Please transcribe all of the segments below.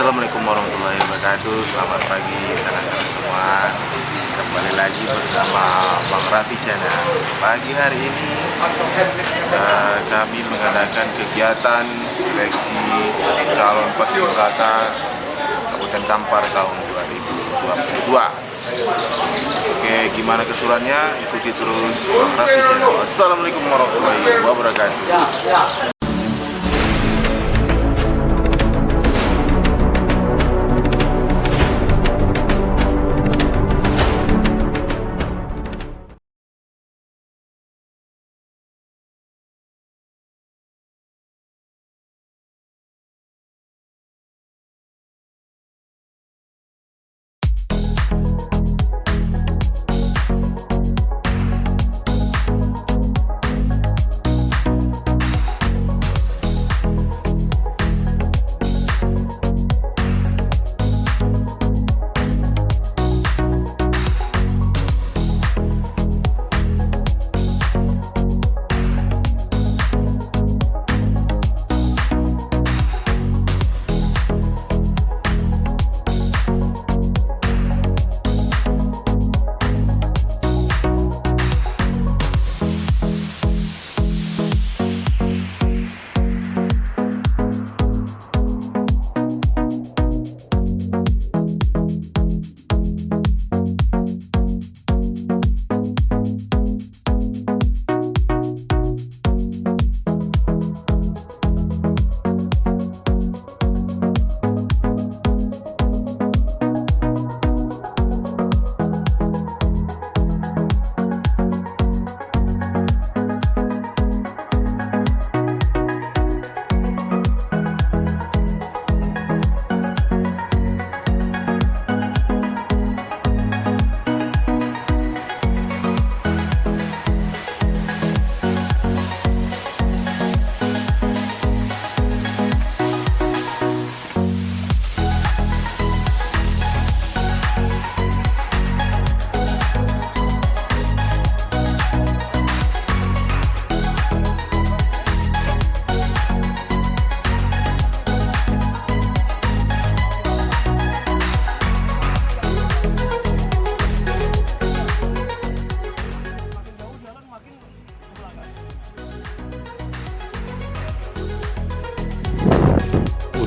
Assalamualaikum warahmatullahi wabarakatuh. Selamat pagi saudara-saudara semua. Kembali lagi bersama Bang Raffi Channel. Pagi hari ini kami mengadakan kegiatan seleksi calon paskibraka Kabupaten Kampar tahun 2022. Oke, gimana keseruannya? Ikuti terus Bang Raffi Channel. Assalamualaikum warahmatullahi wabarakatuh.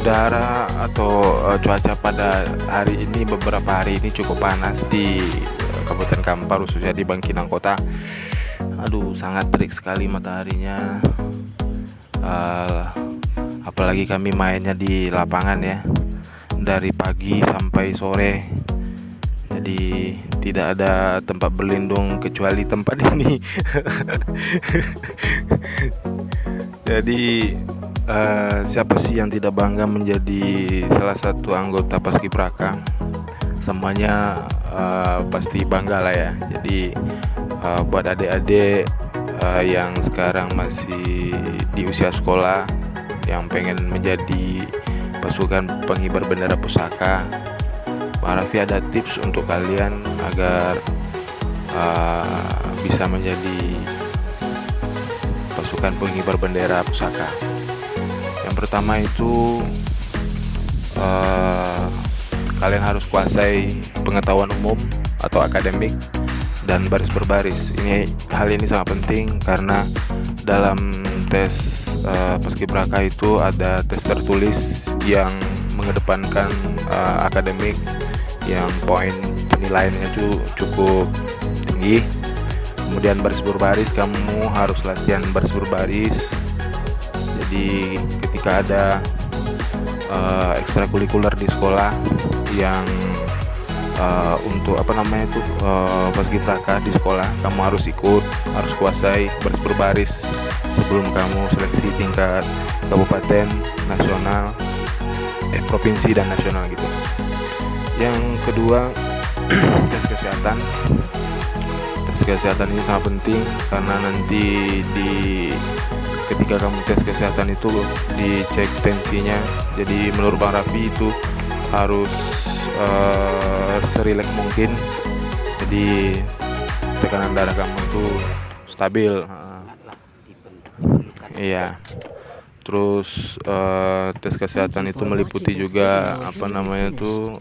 Udara atau cuaca pada hari ini, beberapa hari ini cukup panas di Kabupaten Kampar, khususnya di Bangkinang Kota. Aduh, sangat terik sekali mataharinya. Apalagi kami mainnya di lapangan ya, dari pagi sampai sore. Jadi tidak ada tempat berlindung kecuali tempat ini. Jadi siapa sih yang tidak bangga menjadi salah satu anggota paskibraka? Semuanya pasti bangga lah ya. Jadi buat adik-adik yang sekarang masih di usia sekolah, yang pengen menjadi pasukan pengibar bendera pusaka, Bang Raffi ada tips untuk kalian agar bisa menjadi pasukan pengibar bendera pusaka. Yang pertama itu kalian harus kuasai pengetahuan umum atau akademik dan baris berbaris. Hal ini sangat penting karena dalam tes paskibraka itu ada tes tertulis yang mengedepankan akademik, yang poin penilaiannya itu cukup tinggi. Kemudian baris berbaris, kamu harus latihan baris berbaris. Jadi ketika ada ekstrakurikuler di sekolah yang untuk paskibraka di sekolah, kamu harus ikut, harus kuasai baris berbaris sebelum kamu seleksi tingkat kabupaten, nasional, provinsi dan nasional gitu. Yang kedua, tes kesehatan. Tes kesehatan ini sangat penting karena nanti ketika kamu tes kesehatan itu dicek tensinya. Jadi menurut Bang Raffi itu harus serileks mungkin. Jadi tekanan darah kamu itu stabil. Iya. Terus tes kesehatan itu meliputi juga apa namanya tuh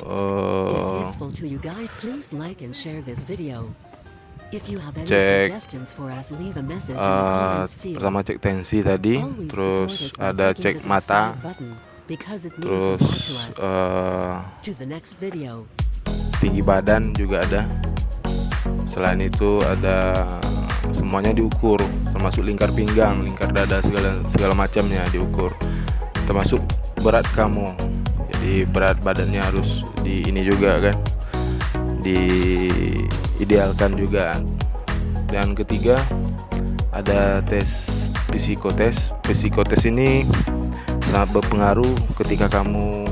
cek pertama cek tensi tadi, terus ada cek mata, terus tinggi badan juga ada. Selain itu ada semuanya diukur, termasuk lingkar pinggang, lingkar dada, segala macamnya diukur, termasuk berat kamu. Jadi berat badannya harus di ini juga kan, diidealkan juga. Dan ketiga ada tes psikotes. Psikotes ini sangat berpengaruh ketika kamu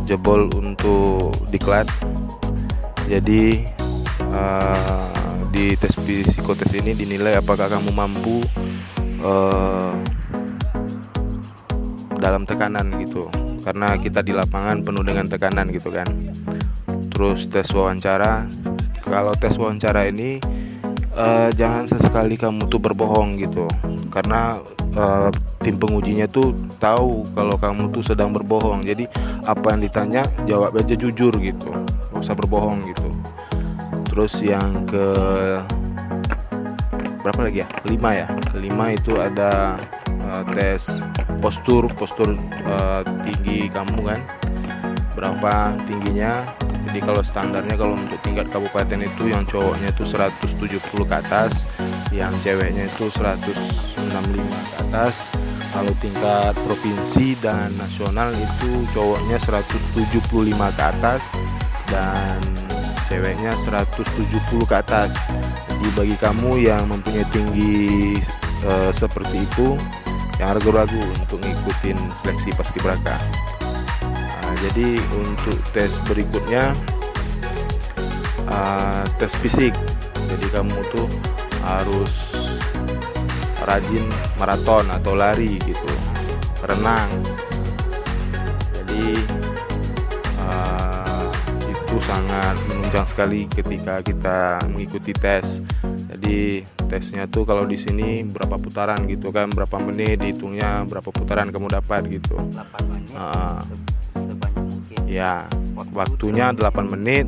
jebol untuk diklat. Jadi di tes psikotes ini dinilai apakah kamu mampu dalam tekanan gitu, karena kita di lapangan penuh dengan tekanan gitu kan. Terus tes wawancara. Kalau tes wawancara ini jangan sesekali kamu tuh berbohong gitu, karena tim pengujinya tuh tahu kalau kamu tuh sedang berbohong. Jadi apa yang ditanya jawab aja jujur gitu, nggak usah berbohong gitu. Terus yang ke berapa lagi ya? 5 ya. Kelima itu ada tes postur tinggi kamu kan, berapa tingginya. Jadi kalau standarnya kalau untuk tingkat kabupaten itu yang cowoknya itu 170 ke atas, yang ceweknya itu 165 ke atas. Kalau tingkat provinsi dan nasional itu cowoknya 175 ke atas dan ceweknya 170 ke atas. Jadi bagi kamu yang mempunyai tinggi seperti itu, yang ragu-ragu untuk ngikutin seleksi paskibraka. Jadi untuk tes berikutnya tes fisik. Jadi kamu tuh harus rajin maraton atau lari gitu, renang. Jadi itu sangat menunjang sekali ketika kita mengikuti tes. Jadi tesnya tuh kalau di sini berapa putaran gitu kan, berapa menit dihitungnya, berapa putaran kamu dapat gitu. 8 menit sebanyak mungkin. Ya, waktunya 8 menit,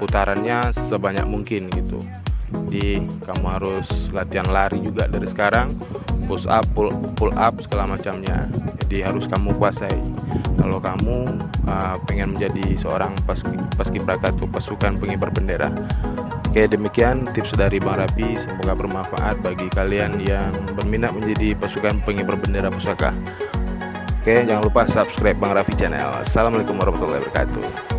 putarannya sebanyak mungkin gitu. Jadi kamu harus latihan lari juga dari sekarang, push up, pull up segala macamnya. Jadi harus kamu kuasai. Kalau kamu pengen menjadi seorang paskibraka atau pasukan pengibar bendera. Oke, demikian tips dari Bang Raffi. Semoga bermanfaat bagi kalian yang berminat menjadi pasukan pengibar bendera pusaka. Oke, jangan lupa subscribe Bang Raffi channel. Assalamualaikum warahmatullahi wabarakatuh.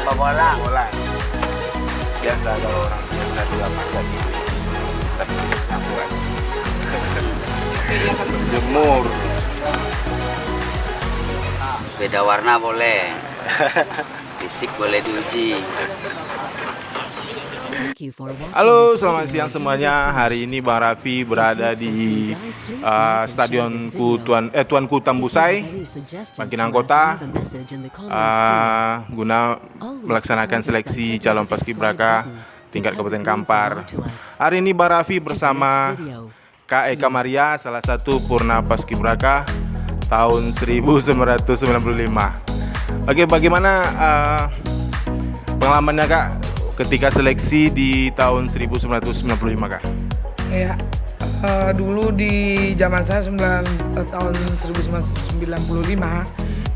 Babolang. Biasa kalau orang biasa di lapangan gitu. Tapi aku kan berjemur. Beda warna boleh. Fisik boleh diuji. Halo, selamat siang semuanya. Hari ini Bang Raffi berada di Stadion Tuanku Tambusai, Bangkinang Kota, guna melaksanakan seleksi calon paskibraka tingkat Kabupaten Kampar. Hari ini Bang Raffi bersama Kak Eka Maria, salah satu purna paskibraka tahun 1995. Oke, bagaimana pengalamannya Kak ketika seleksi di tahun 1995 Kak? Ya, dulu di zaman saya tahun 1995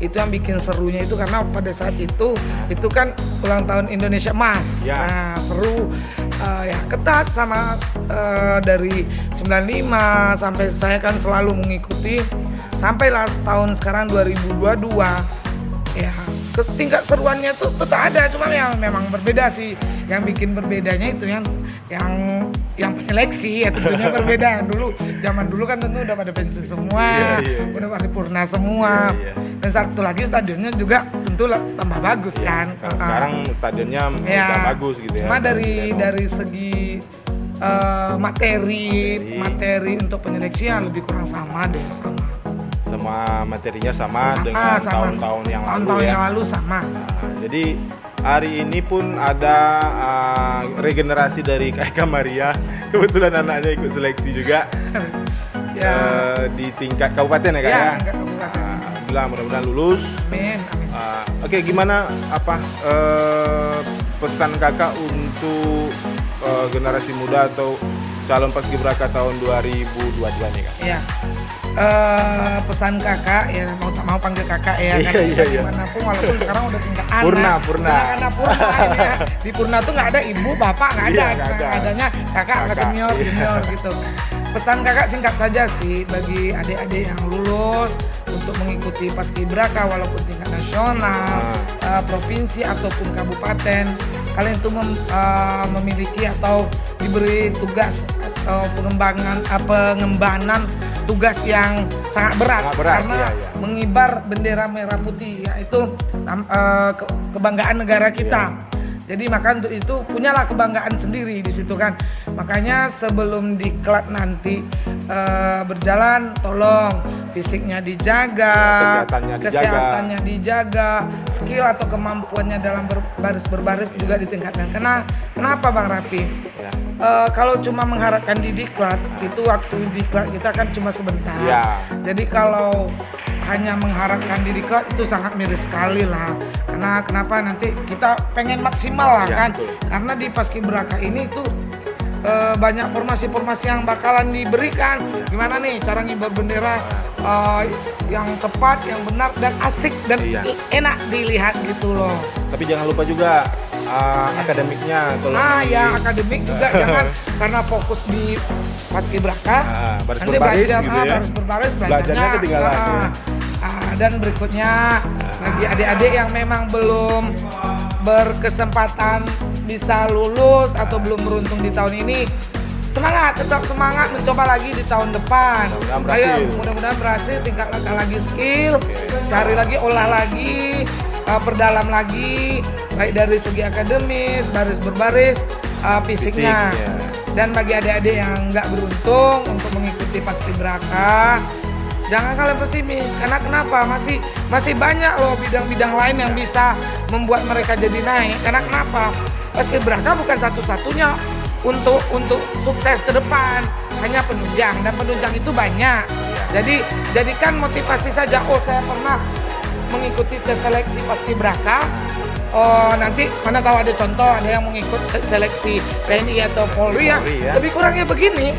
itu yang bikin serunya itu karena pada saat itu kan ulang tahun Indonesia Emas. Ya. Nah, seru, ya ketat sama dari 95 sampai saya kan selalu mengikuti sampailah tahun sekarang 2022. Ya, tingkat seruannya tuh tetap ada, cuma yang memang berbeda sih. Yang bikin berbedanya itu yang penyeleksi ya tentunya berbeda. Zaman dulu kan tentu udah pada pensiun semua, udah pada purna semua. Dan satu lagi stadionnya juga tentu tambah bagus kan. Sekarang stadionnya udah bagus gitu ya. Cuma dari segi materi untuk penyeleksian lebih kurang sama deh, sama materinya sama dengan tahun-tahun yang lalu. Tahun-tahun yang lalu sama. Jadi hari ini pun ada regenerasi dari Kak Maria. Kebetulan anaknya ikut seleksi juga di tingkat kabupaten ya Kak ya? Tingkat kabupaten. Alhamdulillah, mudah-mudahan lulus. Amin. Oke, gimana pesan Kakak untuk generasi muda atau calon paskibraka tahun 2022 nih Kak? Iya. Pesan kakak ya, mau panggil kakak ya, gimana pun walaupun sekarang udah tinggal anak Purna karena purna ini ya. Di purna tuh nggak ada ibu bapak, nggak ada, adanya kakak sama senior gitu. Pesan kakak singkat saja sih bagi adik-adik yang lulus untuk mengikuti paskibraka walaupun tingkat nasional, provinsi ataupun kabupaten, kalian itu memiliki atau diberi tugas atau pengembangan tugas yang sangat berat karena mengibar bendera merah putih, yaitu kebanggaan negara kita. Jadi maka untuk itu punyalah kebanggaan sendiri di situ kan. Makanya sebelum diklat nanti berjalan, tolong fisiknya dijaga, kesehatannya dijaga, skill atau kemampuannya dalam berbaris juga ditingkatkan. Kenapa Bang Rafi? Kalau cuma mengharapkan di diklat, itu waktu diklat kita kan cuma sebentar. Jadi kalau hanya mengharapkan di diklat itu sangat miris sekali lah. Karena kenapa nanti kita pengen maksimal lah kan. Karena di paskibraka ini tuh banyak formasi-formasi yang bakalan diberikan. Gimana nih cara ngibar bendera yang tepat, yang benar dan asik dan enak dilihat gitu loh. Tapi jangan lupa juga akademiknya. Akademik juga jangan karena fokus di paskibraka nanti belajar baris berbaris belajarnya ketinggalan. Dan berikutnya bagi adik-adik yang memang belum berkesempatan bisa lulus atau belum beruntung di tahun ini, tetap semangat mencoba lagi di tahun depan. Mudah-mudahan berhasil, tingkatkan lagi skill, cari lagi, olah lagi, perdalam lagi, baik dari segi akademis, baris berbaris, fisiknya. Dan bagi adik-adik yang nggak beruntung untuk mengikuti paskibraka, jangan kalian pesimis. Karena kenapa? Masih banyak loh bidang-bidang lain yang bisa membuat mereka jadi naik. Karena kenapa? Paskibraka bukan satu-satunya untuk sukses ke depan, hanya penunjang, dan penunjang itu banyak. Jadi jadikan motivasi saja. Saya pernah mengikuti tes seleksi paskibraka. Nanti mana tahu ada contoh, ada yang mengikut seleksi TNI atau Polri ya. Lebih kurangnya begini.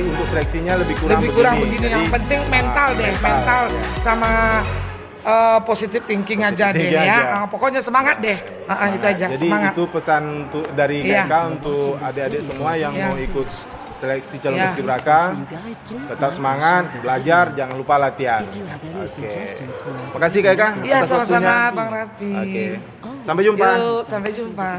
Untuk seleksinya lebih kurang begini. Yang penting mental sama positive thinking aja deh ya. Pokoknya semangat deh. Itu aja. Jadi semangat. Itu pesan dari Kakak untuk adik-adik semua yang mau ikut seleksi calon paskibraka. Tetap semangat, belajar, jangan lupa latihan. Makasih Kakak. Iya, sama-sama Bang Rafi. Sampai jumpa. Sampai jumpa.